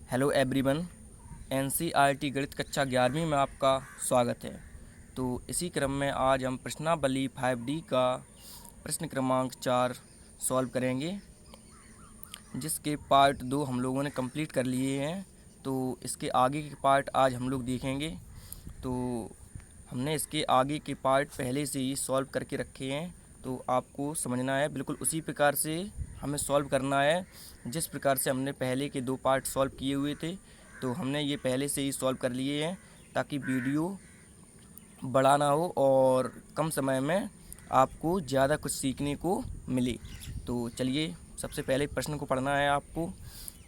Hello everyone. NCERT गणित कक्षा 11वीं में आपका स्वागत है। तो इसी क्रम में आज हम प्रश्नावली 5D का प्रश्न क्रमांक 4 सॉल्व करेंगे, जिसके पार्ट 2 हम लोगों ने कंप्लीट कर लिए हैं। तो इसके आगे के पार्ट आज हम लोग देखेंगे। तो हमने इसके आगे के पार्ट पहले से ही सॉल्व करके रखे हैं, तो आपको समझना है बिल्कुल उसी प्रकार से हमें सॉल्व करना है जिस प्रकार से हमने पहले के 2 पार्ट सॉल्व किए हुए थे। तो हमने ये पहले से ही सॉल्व कर लिए हैं ताकि वीडियो बड़ा ना हो और कम समय में आपको ज़्यादा कुछ सीखने को मिले। तो चलिए, सबसे पहले प्रश्न को पढ़ना है आपको।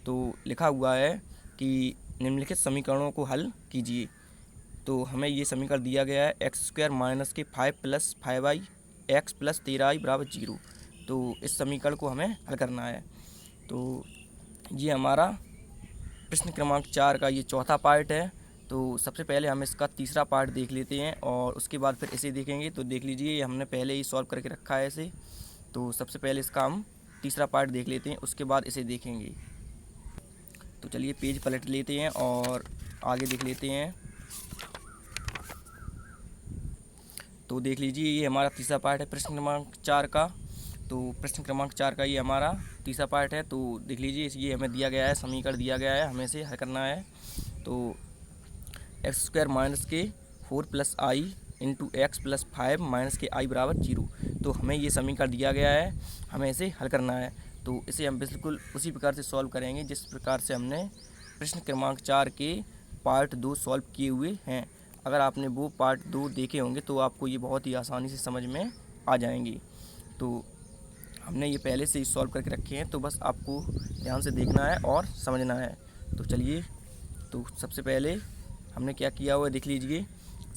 तो लिखा हुआ है कि निम्नलिखित समीकरणों को हल कीजिए। तो हमें ये समीकरण दिया गया है एक्स स्क्वायर माइनस के 5 plus 5i x plus 13i बराबर 0। तो इस समीकरण को हमें हल करना है। तो ये हमारा प्रश्न क्रमांक 4 का ये चौथा पार्ट है। तो सबसे पहले हम इसका तीसरा पार्ट देख लेते हैं और उसके बाद फिर इसे देखेंगे। तो देख लीजिए, ये हमने पहले ही सॉल्व करके रखा है इसे। तो सबसे पहले इसका हम तीसरा पार्ट देख लेते हैं, उसके बाद इसे देखेंगे। तो चलिए पेज पलट लेते हैं और आगे देख लेते हैं। तो देख लीजिए, ये हमारा तीसरा पार्ट है प्रश्न क्रमांक 4 का। तो प्रश्न क्रमांक 4 का ये हमारा तीसरा पार्ट है। तो देख लीजिए, ये हमें दिया गया है, समीकरण दिया गया है, हमें इसे हल करना है। तो एक्स स्क्वायर माइनस के 4 प्लस आई इंटू एक्स प्लस 5 माइनस के आई बराबर 0। तो हमें ये समीकरण दिया गया है, हमें इसे हल करना है। तो इसे हम बिल्कुल उसी प्रकार से सॉल्व करेंगे जिस प्रकार से हमने प्रश्न क्रमांक 4 के पार्ट 2 सॉल्व किए हुए हैं। अगर आपने वो पार्ट 2 देखे होंगे तो आपको ये बहुत ही आसानी से समझ में आ जाएंगी। तो हमने ये पहले से ही सॉल्व करके रखे हैं, तो बस आपको ध्यान से देखना है और समझना है। तो चलिए, तो सबसे पहले हमने क्या किया हुआ है देख लीजिए।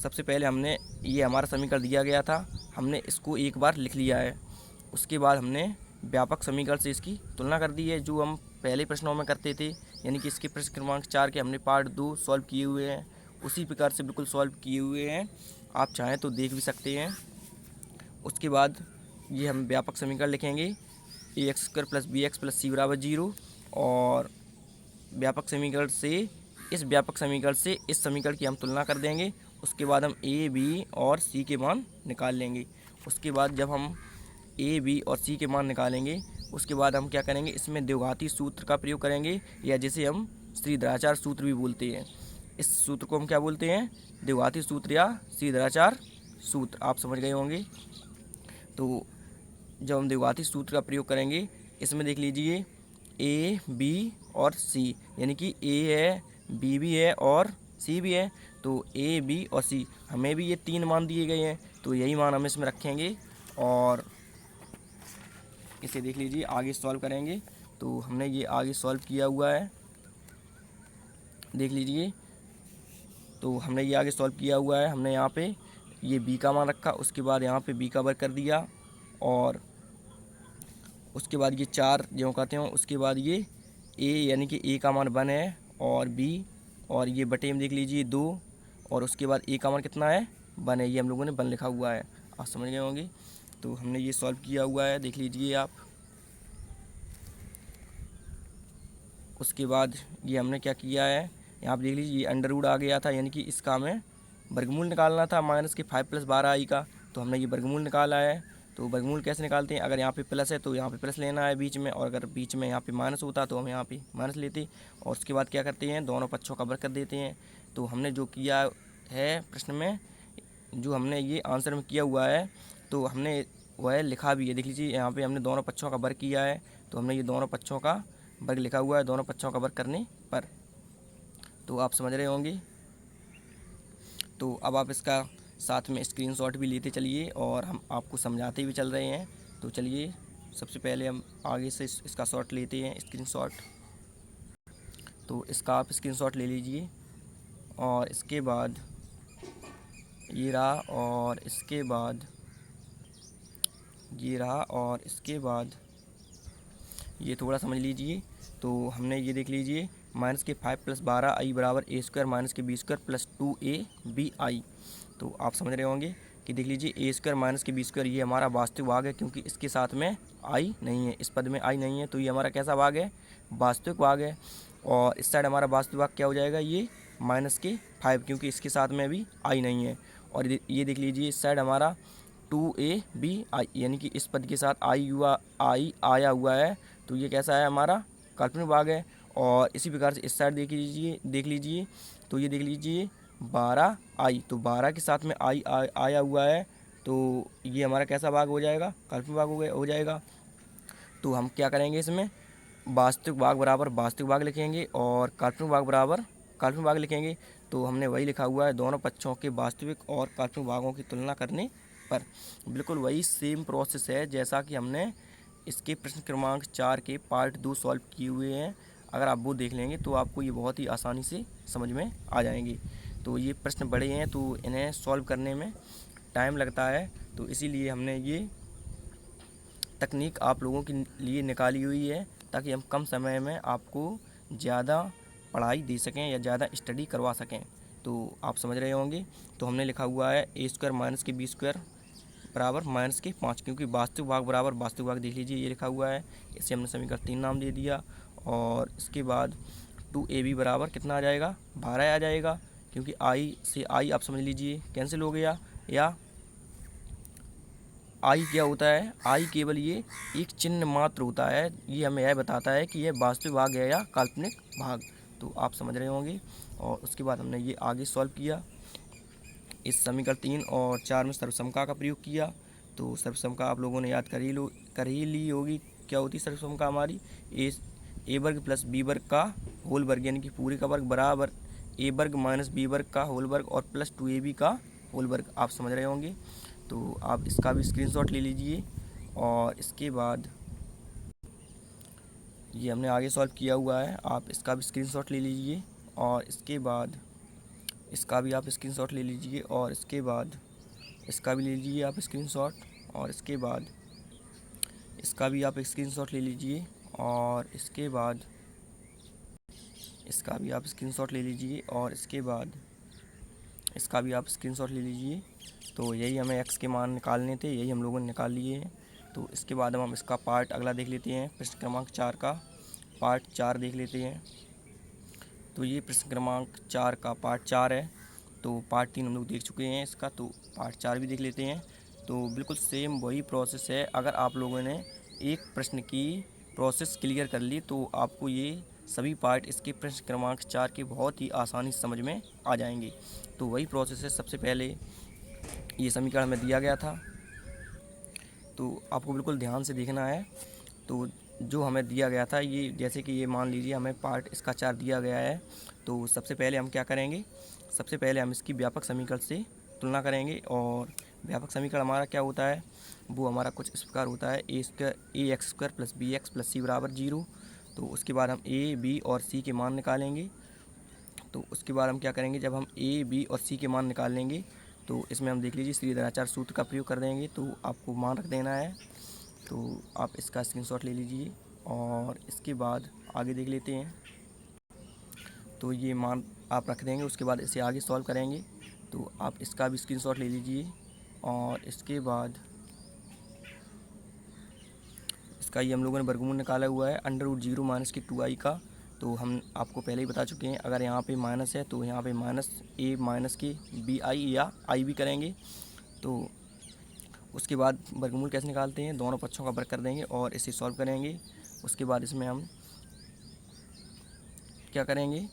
सबसे पहले हमने ये हमारा समीकरण दिया गया था, हमने इसको एक बार लिख लिया है। उसके बाद हमने व्यापक समीकरण से इसकी तुलना कर दी है, जो हम पहले प्रश्नों में करते थे। यानी कि इसके प्रश्न क्रमांक 4 के हमने पार्ट 2 सॉल्व किए हुए हैं, उसी प्रकार से बिल्कुल सॉल्व किए हुए हैं। आप चाहें तो देख भी सकते हैं। उसके बाद ये हम व्यापक समीकरण लिखेंगे, a x square plus b x plus c बराबर 0। और व्यापक समीकरण से इस समीकरण की हम तुलना कर देंगे। उसके बाद हम ए बी और सी के मान निकाल लेंगे। उसके बाद जब हम ए बी और सी के मान निकालेंगे, उसके बाद हम क्या करेंगे, इसमें द्विघाती सूत्र का प्रयोग करेंगे, या जिसे हम श्रीधराचार्य सूत्र भी बोलते हैं। इस सूत्र को हम क्या बोलते हैं, द्विघाती सूत्र या श्रीधराचार्य सूत्र, आप समझ गए होंगे। तो जब हम द्विघाती सूत्र का प्रयोग करेंगे, इसमें देख लीजिए ए बी और सी, यानी कि ए है, बी भी है और सी भी है। तो ए बी और सी, हमें भी ये 3 मान दिए गए हैं, तो यही मान हम इसमें रखेंगे और इसे देख लीजिए आगे सॉल्व करेंगे। तो हमने ये आगे सॉल्व किया हुआ है, देख लीजिए। तो हमने ये आगे सॉल्व किया हुआ है, हमने यहाँ पे ये बी का मान रखा, उसके बाद यहाँ पे बी का वर्ग कर दिया, और उसके बाद ये 4 जो कहते हैं, उसके बाद ये ए यानी कि ए का मान 1 है, और बी, और ये बटे में देख लीजिए 2, और उसके बाद ए का मान कितना है, 1 है। ये हम लोगों ने 1 लिखा हुआ है, आप समझ गए होंगे। तो हमने ये सॉल्व किया हुआ है, देख लीजिए आप। उसके बाद ये हमने क्या किया है, यहाँ पे देख लीजिए ये अंडर रूट आ गया था, यानी कि इसका हमें वर्गमूल निकालना था माइनस के 5 प्लस 12i का। तो हमने ये वर्गमूल निकाला है। तो वर्गमूल कैसे निकालते हैं, अगर यहाँ पे प्लस है तो यहाँ पे प्लस लेना है बीच में, और अगर बीच में यहाँ पे माइनस होता तो हम यहाँ पे माइनस लेते। और उसके बाद क्या करते हैं, दोनों पक्षों का वर्ग कर देते हैं। तो हमने जो किया है प्रश्न में, जो हमने ये आंसर में किया हुआ है, तो हमने वह लिखा भी है, देख लीजिए यहाँ पे हमने दोनों पक्षों का वर्ग किया है। तो हमने ये दोनों पक्षों का वर्ग लिखा हुआ है, दोनों पक्षों का वर्ग करने पर। तो आप समझ रहे होंगे। तो अब आप इसका साथ में स्क्रीनशॉट भी लेते चलिए और हम आपको समझाते भी चल रहे हैं। तो चलिए, सबसे पहले हम आगे से इसका शॉट लेते हैं, स्क्रीनशॉट। तो इसका आप स्क्रीनशॉट ले लीजिए, और इसके बाद ये रहा, और इसके बाद ये रहा, और इसके बाद ये थोड़ा समझ लीजिए। तो हमने ये देख लीजिए, माइनस के 5 प्लस 12i बराबर ए स्क्वायर माइनस के बी स्क्वायर प्लस 2ab। तो आप समझ रहे होंगे कि देख लीजिए ए स्क्वायर माइनस के बी स्क्वायर, ये हमारा वास्तविक भाग है, क्योंकि इसके साथ में आई नहीं है, इस पद में आई नहीं है। तो ये हमारा कैसा भाग है, वास्तविक भाग है। और इस साइड हमारा वास्तविक भाग क्या हो जाएगा, ये -5, क्योंकि इसके साथ में अभी आई नहीं है। और ये देख लीजिए इस साइड हमारा 2ab यानी कि इस पद के साथ आई आया हुआ है, तो ये कैसा है, हमारा काल्पनिक भाग है। और इसी प्रकार से इस साइड देख लीजिए तो ये देख लीजिए 12i, तो 12 के साथ में आया हुआ है, तो ये हमारा कैसा भाग हो जाएगा, काल्पनिक भाग हो जाएगा। तो हम क्या करेंगे, इसमें वास्तविक भाग बराबर वास्तविक भाग लिखेंगे और काल्पनिक भाग बराबर काल्पनिक भाग लिखेंगे। तो हमने वही लिखा हुआ है, दोनों पक्षों के वास्तविक और काल्पनिक भागों की तुलना करने पर। बिल्कुल वही सेम प्रोसेस है जैसा कि हमने इसके प्रश्न क्रमांक 4 के पार्ट 2 सॉल्व किए हुए हैं। अगर आप वो देख लेंगे तो आपको ये बहुत ही आसानी से समझ में आ जाएंगे। तो ये प्रश्न बड़े हैं तो इन्हें सॉल्व करने में टाइम लगता है, तो इसीलिए हमने ये तकनीक आप लोगों के लिए निकाली हुई है, ताकि हम कम समय में आपको ज़्यादा पढ़ाई दे सकें या ज़्यादा स्टडी करवा सकें। तो आप समझ रहे होंगे। तो हमने लिखा हुआ है a² - b² बराबर -5, क्योंकि वास्तविक भाग बराबर वास्तविक भाग देख लीजिए ये लिखा हुआ है, इसे हमने समीकरण 3 नाम दे दिया। और इसके बाद 2ab बराबर कितना आ जाएगा, 12 आ जाएगा, क्योंकि आई से आई आप समझ लीजिए कैंसिल हो गया। या आई क्या होता है, आई केवल ये एक चिन्ह मात्र होता है, ये हमें यह बताता है कि यह वास्तविक भाग है या काल्पनिक भाग। तो आप समझ रहे होंगे। और उसके बाद हमने ये आगे सॉल्व किया, इस समीकरण 3 और 4 में सर्वसमता का प्रयोग किया। तो सर्वसमता आप लोगों ने याद कर ही ली होगी। क्या होती है सर्वसमता हमारी, ए वर्ग प्लस बी वर्ग का होल वर्ग यानी कि पूरे का वर्ग बराबर ए वर्ग माइनस बी वर्ग का होल वर्ग और प्लस 2ab का होल वर्ग। आप समझ रहे होंगे। तो आप इसका भी स्क्रीनशॉट ले लीजिए। और इसके बाद ये हमने आगे सॉल्व किया हुआ है, आप इसका भी स्क्रीनशॉट ले लीजिए। और इसके बाद इसका भी आप स्क्रीनशॉट ले लीजिए। और इसके बाद इसका भी ले लीजिए आप स्क्रीनशॉट। और इसके बाद इसका भी आप स्क्रीनशॉट ले लीजिए। और इसके बाद इसका भी आप स्क्रीनशॉट ले लीजिए। और इसके बाद इसका भी आप स्क्रीनशॉट ले लीजिए। तो यही हमें x के मान निकालने थे, यही हम लोगों ने निकाल लिए हैं। तो इसके बाद हम इसका पार्ट अगला देख लेते हैं, प्रश्न क्रमांक 4 का पार्ट 4 देख लेते हैं। तो ये प्रश्न क्रमांक 4 का पार्ट 4 है। तो पार्ट 3 हम लोग देख चुके हैं इसका, तो पार्ट 4 भी देख लेते हैं। तो बिल्कुल सेम वही प्रोसेस है। अगर आप लोगों ने एक प्रश्न की प्रोसेस क्लियर कर ली तो आपको ये सभी पार्ट इसके प्रश्न क्रमांक 4 के बहुत ही आसानी से समझ में आ जाएंगे। तो वही प्रोसेस है। सबसे पहले ये समीकरण हमें दिया गया था, तो आपको बिल्कुल ध्यान से देखना है। तो जो हमें दिया गया था, ये जैसे कि ये मान लीजिए हमें पार्ट इसका 4 दिया गया है। तो सबसे पहले हम क्या करेंगे, सबसे पहले हम इसकी व्यापक समीकरण से तुलना करेंगे। और व्यापक समीकरण हमारा क्या होता है, वो हमारा कुछ इस प्रकार होता है, ax² + bx + c बराबर 0। तो उसके बाद हम a, b और c के मान निकालेंगे। तो उसके बाद हम क्या करेंगे, जब हम a, b और c के मान निकाल लेंगे तो इसमें हम देख लीजिए श्रीधराचार्य सूत्र का प्रयोग कर देंगे। तो आपको मान रख देना है। तो आप इसका स्क्रीनशॉट ले लीजिए। और इसके बाद आगे देख लेते हैं। तो ये मान आप रख देंगे, उसके बाद इसे आगे सॉल्व करेंगे। तो आप इसका भी स्क्रीनशॉट ले लीजिए। और इसके बाद इसका ये हम लोगों ने वर्गमूल निकाला हुआ है √0 - 2i का। तो हम आपको पहले ही बता चुके हैं, अगर यहाँ पे माइनस है तो यहाँ पे -a - bi या i भी करेंगे। तो उसके बाद वर्गमूल कैसे निकालते हैं, दोनों पक्षों का वर्ग कर देंगे और इसे सॉल्व करेंगे। उसके बाद इसमें हम क्या करेंगे,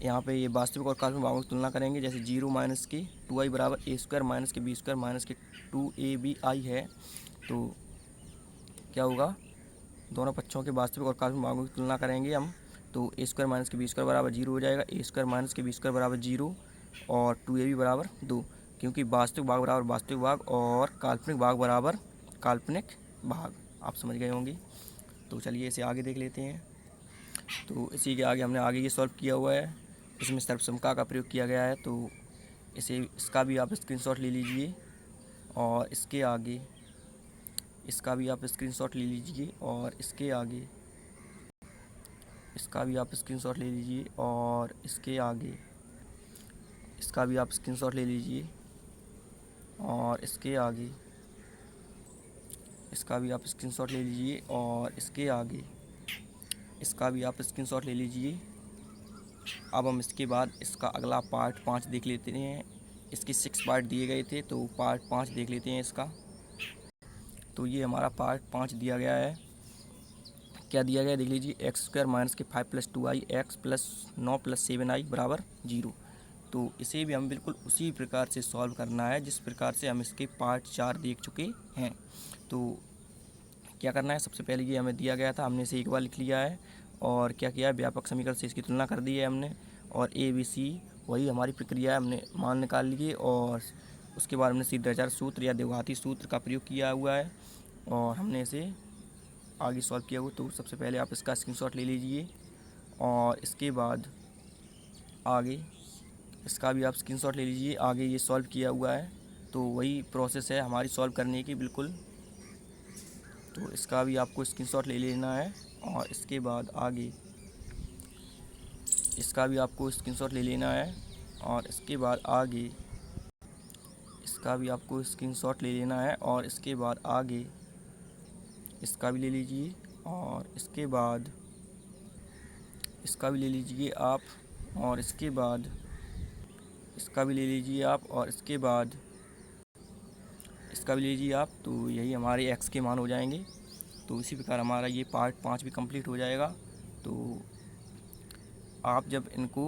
यहाँ पे ये वास्तविक और काल्पनिक भागों की तुलना करेंगे। जैसे 0 - 2i बराबर a² - b² - 2abi है। तो क्या होगा, दोनों पक्षों के वास्तविक और काल्पनिक भागों की तुलना करेंगे हम। तो a² - b² बराबर 0 हो जाएगा, a² - b² बराबर 0 और 2ab बराबर 2, क्योंकि वास्तविक भाग बराबर वास्तविक भाग और काल्पनिक भाग बराबर काल्पनिक भाग। आप समझ गए होंगे। तो चलिए इसे आगे देख लेते हैं। तो इसी के आगे हमने आगे ये सॉल्व किया हुआ है, इसमें सर्वसमता का प्रयोग किया गया है। तो इसका भी आप स्क्रीनशॉट ले लीजिए। और इसके आगे इसका भी आप स्क्रीनशॉट ले लीजिए। और इसके आगे इसका भी आप स्क्रीनशॉट ले लीजिए। और इसके आगे इसका भी आप स्क्रीनशॉट ले लीजिए। और इसके आगे इसका भी आप स्क्रीनशॉट ले लीजिए। और इसके आगे इसका भी आप स्क्रीनशॉट ले लीजिए। अब हम इसके बाद इसका अगला पार्ट 5 देख लेते हैं। इसके 6 पार्ट दिए गए थे, तो पार्ट 5 देख लेते हैं इसका। तो ये हमारा पार्ट 5 दिया गया है। क्या दिया गया है देख लीजिए, एक्स स्क्वायर माइनस के 5 + 2i एक्स प्लस 9 + 7i बराबर 0। तो इसे भी हम बिल्कुल उसी प्रकार से सॉल्व करना है जिस प्रकार से हम इसके पार्ट 4 देख चुके हैं। तो क्या करना है, सबसे पहले ये हमें दिया गया था, हमने इसे एक बार लिख लिया है और क्या किया है, व्यापक समीकरण से इसकी तुलना कर दी है हमने, और ए बी सी वही हमारी प्रक्रिया है, हमने मान निकाल लिए और उसके बाद हमने सीधाचार सूत्र या द्विघाती सूत्र का प्रयोग किया हुआ है और हमने इसे आगे सॉल्व किया हुआ। तो सबसे पहले आप इसका स्क्रीनशॉट ले लीजिए और इसके बाद आगे इसका भी आप स्क्रीनशॉट ले लीजिए। आगे ये सॉल्व किया हुआ है, तो वही प्रोसेस है हमारी सॉल्व करने की बिल्कुल। तो इसका भी आपको स्क्रीनशॉट ले लेना है और इसके बाद आगे इसका भी आपको स्क्रीनशॉट ले लेना है और इसके बाद आगे इसका भी आपको स्क्रीनशॉट ले लेना है और इसके बाद आगे इसका भी ले लीजिए और इसके बाद इसका भी ले लीजिए आप और इसके बाद इसका भी ले लीजिए आप और इसके बाद इसका भी ले लीजिए आप। तो यही हमारे एक्स के मान हो जाएंगे। तो इसी प्रकार हमारा ये पार्ट 5 भी कंप्लीट हो जाएगा। तो आप जब इनको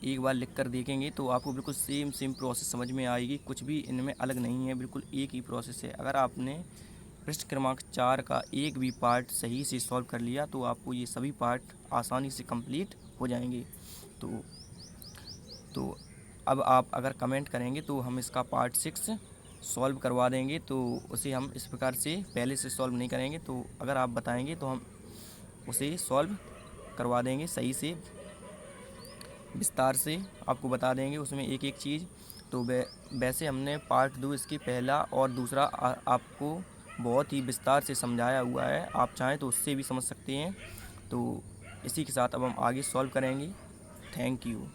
एक बार लिख कर देखेंगे तो आपको बिल्कुल सेम प्रोसेस समझ में आएगी, कुछ भी इनमें अलग नहीं है, बिल्कुल एक ही प्रोसेस है। अगर आपने प्रश्न क्रमांक 4 का एक भी पार्ट सही से सॉल्व कर लिया तो आपको ये सभी पार्ट आसानी से कंप्लीट हो जाएंगे। तो अब आप अगर कमेंट करेंगे तो हम इसका पार्ट 6 सॉल्व करवा देंगे। तो उसे हम इस प्रकार से पहले से सॉल्व नहीं करेंगे, तो अगर आप बताएंगे तो हम उसे सॉल्व करवा देंगे सही से, विस्तार से आपको बता देंगे उसमें एक एक चीज़। तो वैसे हमने पार्ट 2 इसकी पहला और दूसरा आपको बहुत ही विस्तार से समझाया हुआ है, आप चाहें तो उससे भी समझ सकते हैं। तो इसी के साथ अब हम आगे सॉल्व करेंगे। Thank you.